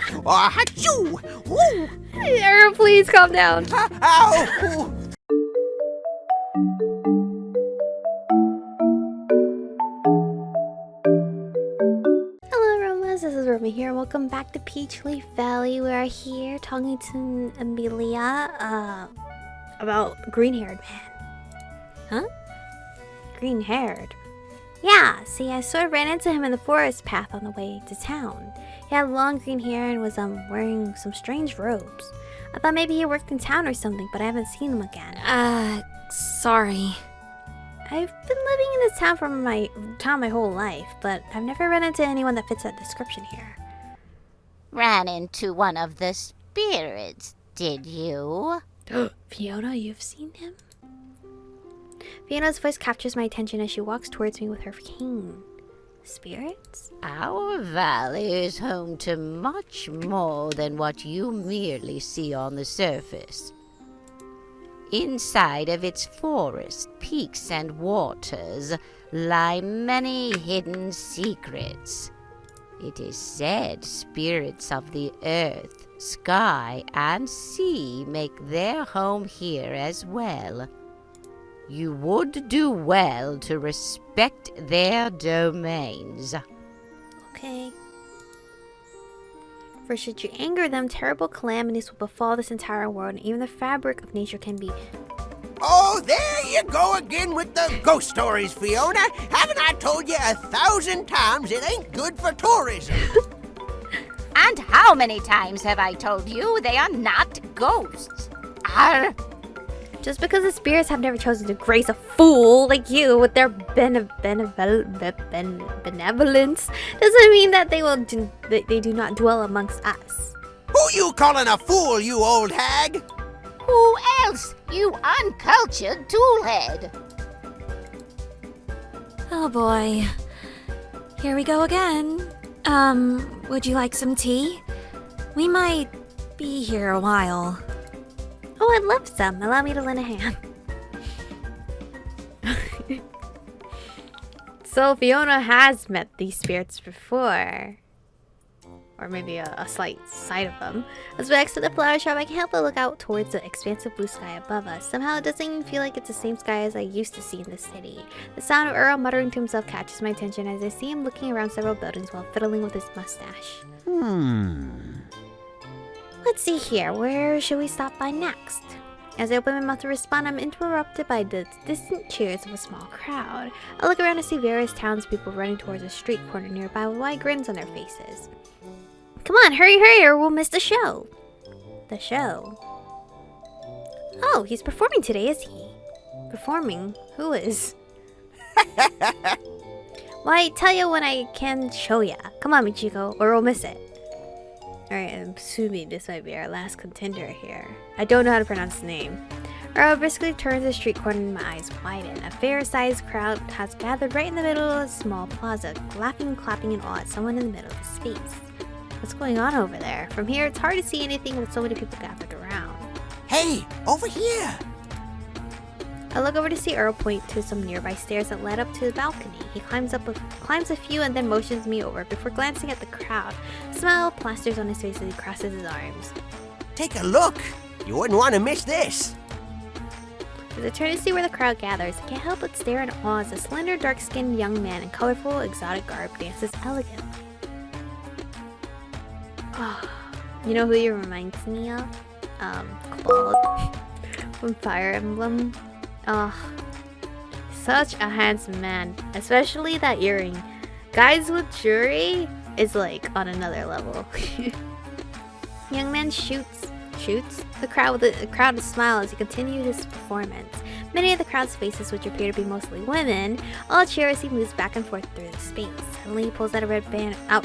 Oh, achoo! Woo! Arrow, please calm down. Ow! Hello, Aromas. This is Aromie here. Welcome back to Peachleaf Valley. We are here talking to Amelia about green-haired man. Huh? Green-haired? Yeah, see, I sort of ran into him in the forest path on the way to town. He had long green hair and was wearing some strange robes. I thought maybe he worked in town or something, but I haven't seen him again. Sorry. I've been living in this town my whole life, but I've never run into anyone that fits that description here. Ran into one of the spirits, did you? Fiona, you've seen him? Fiona's voice captures my attention as she walks towards me with her cane. Spirits? Our valley is home to much more than what you merely see on the surface. Inside of its forest, peaks, and waters lie many hidden secrets. It is said spirits of the earth, sky, and sea make their home here as well. You would do well to respect their domains. Okay. For should you anger them, terrible calamities will befall this entire world, and even the fabric of nature can be... Oh, there you go again with the ghost stories, Fiona. Haven't I told you 1,000 times it ain't good for tourism? And how many times have I told you they are not ghosts? Arr! Just because the spirits have never chosen to grace a fool like you with their benevolence doesn't mean that they do not dwell amongst us. Who you calling a fool, you old hag? Who else, you uncultured toolhead? Oh boy. Here we go again. Would you like some tea? We might be here a while. Oh, I'd love some. Allow me to lend a hand. So Fiona has met these spirits before. Or maybe a slight sight of them. As we exit the flower shop, I can't help but look out towards the expansive blue sky above us. Somehow it doesn't even feel like it's the same sky as I used to see in the city. The sound of Earl muttering to himself catches my attention as I see him looking around several buildings while fiddling with his mustache. Let's see here, where should we stop by next? As I open my mouth to respond, I'm interrupted by the distant cheers of a small crowd. I look around to see various townspeople running towards a street corner nearby with wide grins on their faces. Come on, hurry, hurry, or we'll miss the show. The show? Oh, he's performing today, is he? Performing? Who is? Why, tell you when I can show ya. Come on, Michiko, or we'll miss it. Alright, I'm assuming this might be our last contender here. I don't know how to pronounce his name. Earl briskly turns the street corner and my eyes widen. A fair-sized crowd has gathered right in the middle of a small plaza, laughing, clapping, and awe at someone in the middle of the space. What's going on over there? From here, it's hard to see anything with so many people gathered around. Hey, over here! I look over to see Earl point to some nearby stairs that led up to the balcony. He climbs a few and then motions me over before glancing at the crowd. A smile plasters on his face as he crosses his arms. Take a look! You wouldn't want to miss this! As I turn to see where the crowd gathers, I can't help but stare in awe as a slender, dark-skinned young man in colorful, exotic garb dances elegantly. Oh, you know who he reminds me of? Claude from Fire Emblem. Oh, such a handsome man, especially that earring. Guys with jewelry is like on another level. Young man shoots the crowd with a crowd smile as he continues his performance. Many of the crowd's faces, which appear to be mostly women, all cheer as he moves back and forth through the space. Suddenly he pulls out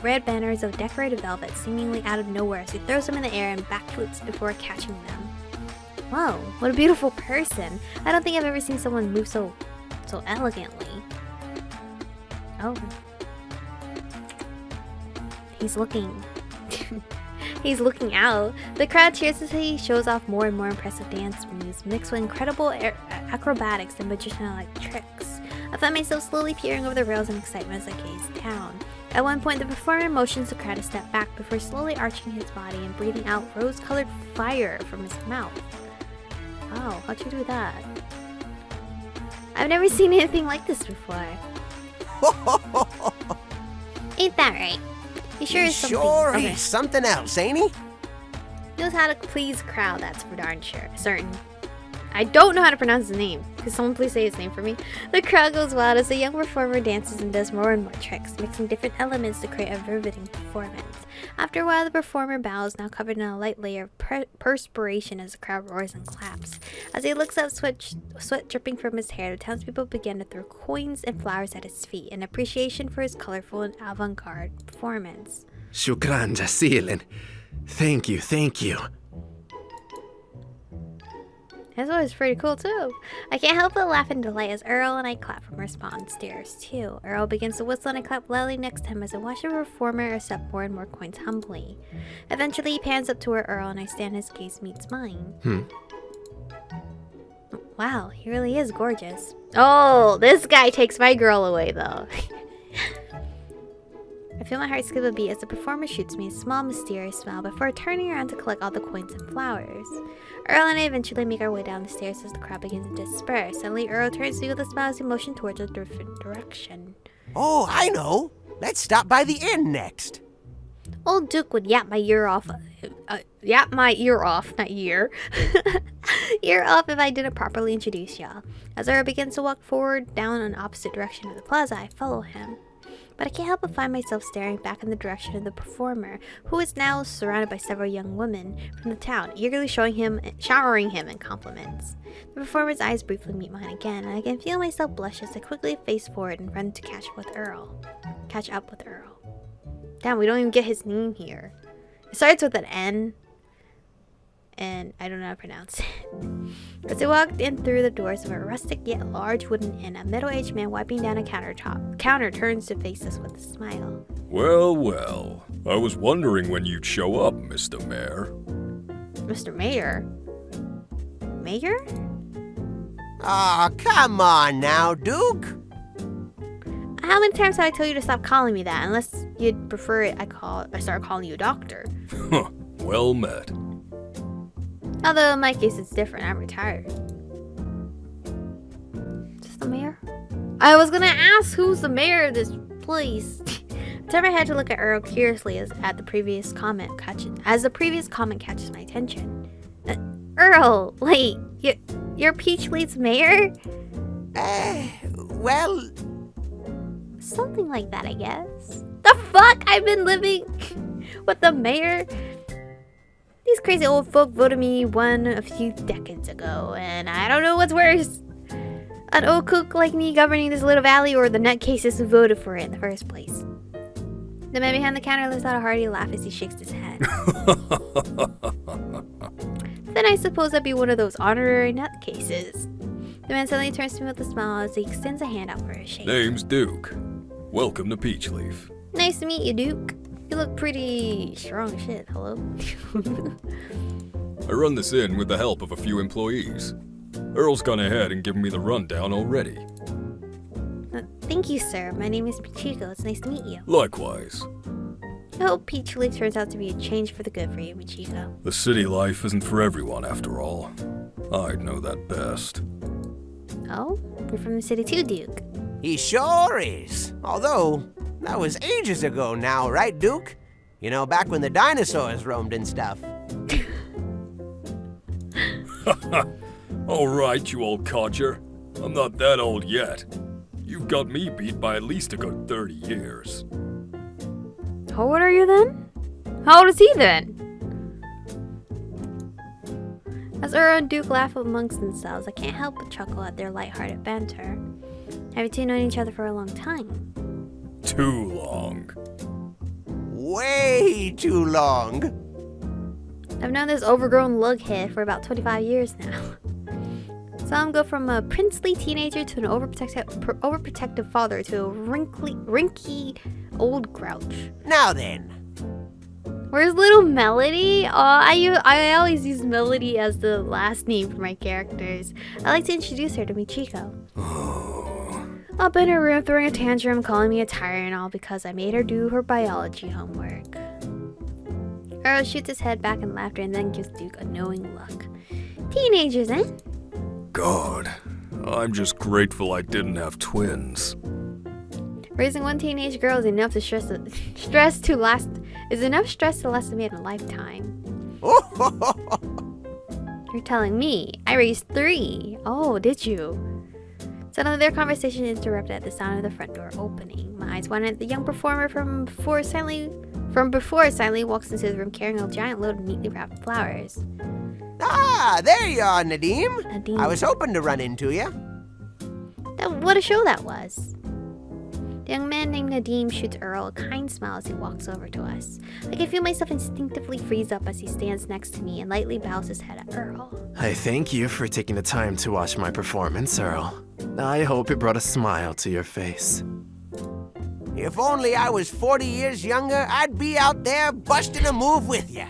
red banners of decorated velvet, seemingly out of nowhere, as he throws them in the air and backflips before catching them. Whoa, what a beautiful person. I don't think I've ever seen someone move so elegantly. Oh. He's looking. He's looking out. The crowd cheers as he shows off more and more impressive dance moves, mixed with incredible acrobatics and magician-like tricks. I find myself slowly peering over the rails in excitement as I gaze down. At one point, the performer motions the crowd to step back before slowly arching his body and breathing out rose-colored fire from his mouth. Wow, how'd you do that? I've never seen anything like this before. Ain't that right? He sure is something. Sure, he's something else, ain't he? Knows how to please crowd, that's for darn sure. Certain. I don't know how to pronounce his name. Could someone please say his name for me? The crowd goes wild as the young performer dances and does more and more tricks, mixing different elements to create a riveting performance. After a while, the performer bows, now covered in a light layer of perspiration as the crowd roars and claps. As he looks up, sweat dripping from his hair, the townspeople begin to throw coins and flowers at his feet in appreciation for his colorful and avant-garde performance. Shukran jazilan. Thank you, thank you. That's always pretty cool too. I can't help but laugh in delight as Earl and I clap from our spawn stairs too. Earl begins to whistle and I clap loudly next to him as I watch the performer accept more and more coins humbly. Eventually he pans up to where Earl and I stand, his gaze meets mine. Wow, he really is gorgeous. Oh, this guy takes my girl away though. I feel my heart skip a beat as the performer shoots me a small mysterious smile before turning around to collect all the coins and flowers. Earl and I eventually make our way down the stairs as the crowd begins to disperse. Suddenly Earl turns to me with a smile as he motions towards a different direction. Oh, I know. Let's stop by the inn next. Old Duke would yap my ear off. Not ear. Ear off if I didn't properly introduce y'all. As Earl begins to walk forward down an opposite direction of the plaza, I follow him. But I can't help but find myself staring back in the direction of the performer, who is now surrounded by several young women from the town, eagerly showering him in compliments. The performer's eyes briefly meet mine again, and I can feel myself blush as I quickly face forward and run to catch up with Earl. Damn, we don't even get his name here. It starts with an N, and I don't know how to pronounce it. As I walked in through the doors of a rustic yet large wooden inn, a middle-aged man wiping down a counter turns to face us with a smile. Well, well. I was wondering when you'd show up, Mr. Mayor. Mr. Mayor? Mayor? Aw, come on now, Duke. How many times have I told you to stop calling me that? Unless you'd prefer it, I start calling you doctor. Well met. Although in my case it's different, I'm retired. Is this the mayor? I was gonna ask who's the mayor of this place. I turn my head to look at Earl curiously as the previous comment catches my attention. Earl, wait, you're Peachleaf's mayor? Well... Something like that, I guess. The fuck? I've been living with the mayor? These crazy old folk voted me one a few decades ago, and I don't know what's worse. An old cook like me governing this little valley, or the nutcases who voted for it in the first place. The man behind the counter lets out a hearty laugh as he shakes his head. Then I suppose I'd be one of those honorary nutcases. The man suddenly turns to me with a smile as he extends a hand out for a shake. Name's Duke. Welcome to Peachleaf. Nice to meet you, Duke. You look pretty strong as shit. Hello? I run this inn with the help of a few employees. Earl's gone ahead and given me the rundown already. Thank you, sir. My name is Michiko. It's nice to meet you. Likewise. I hope Peachleaf turns out to be a change for the good for you, Michiko. The city life isn't for everyone, after all. I'd know that best. Oh? You're from the city too, Duke. He sure is. Although, that was ages ago now, right, Duke? You know, back when the dinosaurs roamed and stuff. All right, you old codger. I'm not that old yet. You've got me beat by at least a good 30 years. How old are you then? How old is he then? As Earl and Duke laugh amongst themselves, I can't help but chuckle at their lighthearted banter. Have you two known each other for a long time? Too long. Way too long. I've known this overgrown lughead for about 25 years now. Saw him go from a princely teenager to an overprotective father to a wrinkly old grouch. Now then. Where's little Melody? I always use Melody as the last name for my characters. I like to introduce her to Michiko. up in her room throwing a tantrum, calling me a tyrant, all because I made her do her biology homework. Earl shoots his head back in laughter and then gives Duke a knowing look. Teenagers, eh? God, I'm just grateful I didn't have twins. Raising one teenage girl is enough stress to last a man a lifetime. You're telling me I raised 3. Oh, did you? Suddenly their conversation interrupted at the sound of the front door opening. My eyes went at the young performer from before silently walks into the room carrying a giant load of neatly wrapped flowers. Ah, there you are, Naadim. Naadim. I was hoping to run into you. What a show that was. The young man named Naadim shoots Earl a kind smile as he walks over to us. Like I feel myself instinctively freeze up as he stands next to me and lightly bows his head at Earl. I thank you for taking the time to watch my performance, Earl. I hope it brought a smile to your face. If only I was 40 years younger, I'd be out there busting a move with you.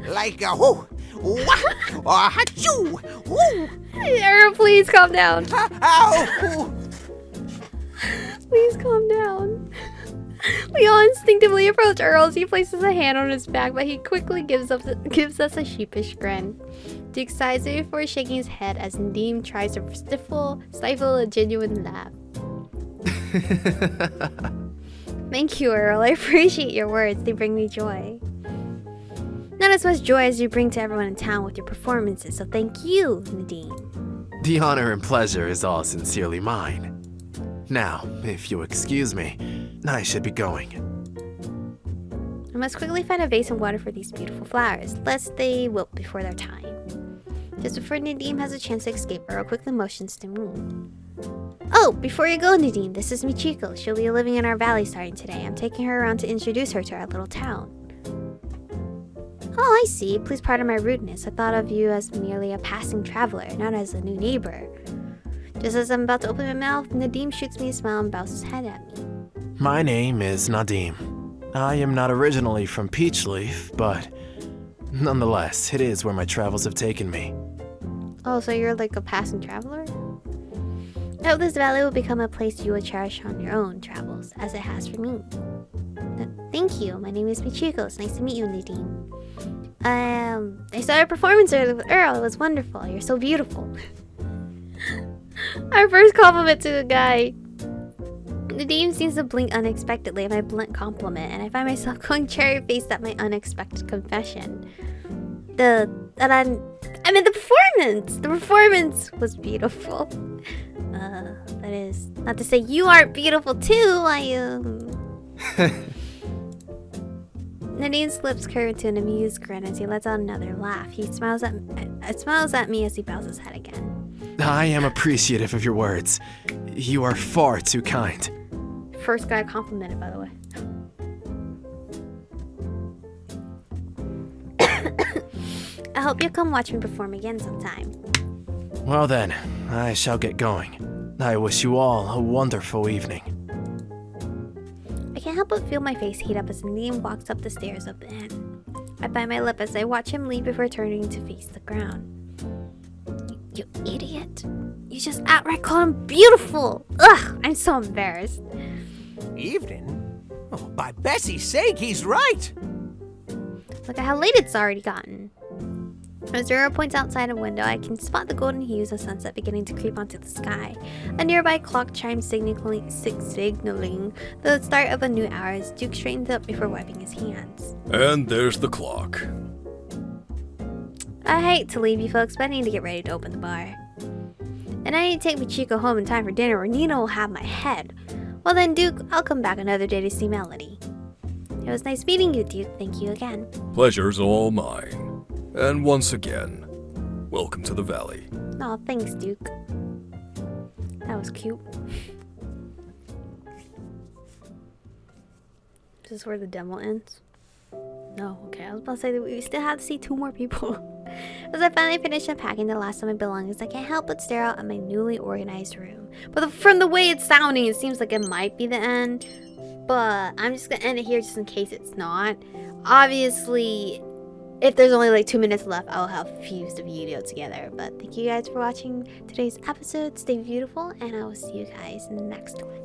Like a whoo, wah, or ha-choo, woo, Earl, please calm down. ow. Please calm down. We all instinctively approach Earl as he places a hand on his back, but he quickly gives us a sheepish grin. Duke sighs before shaking his head as Naadim tries to stifle a genuine laugh. Thank you, Earl. I appreciate your words. They bring me joy. Not as much joy as you bring to everyone in town with your performances, so thank you, Naadim. The honor and pleasure is all sincerely mine. Now, if you'll excuse me, I should be going. I must quickly find a vase of water for these beautiful flowers, lest they wilt before their time. Just before Naadim has a chance to escape, Earl quickly motions to me. Oh, before you go, Naadim, this is Michiko. She'll be living in our valley starting today. I'm taking her around to introduce her to our little town. Oh, I see. Please pardon my rudeness. I thought of you as merely a passing traveler, not as a new neighbor. Just as I'm about to open my mouth, Naadim shoots me a smile and bows his head at me. My name is Naadim. I am not originally from Peachleaf, but nonetheless, it is where my travels have taken me. Oh, so you're like a passing traveler? I hope this valley will become a place you will cherish on your own travels, as it has for me. Thank you. My name is Michiko. It's nice to meet you, Naadim. I saw your performance earlier with Earl. It was wonderful. You're so beautiful. Our first compliment to a guy. Naadim seems to blink unexpectedly at my blunt compliment, and I find myself going cherry-faced at my unexpected confession. The performance! The performance was beautiful. That is not to say you aren't beautiful too. Nadine's lips curve into an amused grin as he lets out another laugh. He smiles at me as he bows his head again. I am appreciative of your words. You are far too kind. First guy complimented, by the way. I hope you'll come watch me perform again sometime. Well then, I shall get going. I wish you all a wonderful evening. I can't help but feel my face heat up as Naadim walks up the stairs of the inn. I bite my lip as I watch him leave before turning to face the ground. You idiot. You just outright called him beautiful. Ugh, I'm so embarrassed. Evening? Oh, by Bessie's sake, he's right. Look at how late it's already gotten. As Zero points outside a window, I can spot the golden hues of sunset beginning to creep onto the sky. A nearby clock chimes signaling the start of a new hour as Duke straightens up before wiping his hands. And there's the clock. I hate to leave you folks, but I need to get ready to open the bar. And I need to take Michiko home in time for dinner where Nina will have my head. Well then, Duke, I'll come back another day to see Melody. It was nice meeting you, Duke. Thank you again. Pleasure's all mine. And once again, welcome to the valley. Aw, thanks, Duke. That was cute. Is this where the demo ends? No, okay. I was about to say that we still have to see 2 more people. As I finally finish unpacking the last of my belongings, I can't help but stare out at my newly organized room. But from the way it's sounding, it seems like it might be the end. But I'm just gonna end it here just in case it's not. Obviously, if there's only like 2 minutes left, I'll have fused the video together. But thank you guys for watching today's episode. Stay beautiful, and I will see you guys in the next one.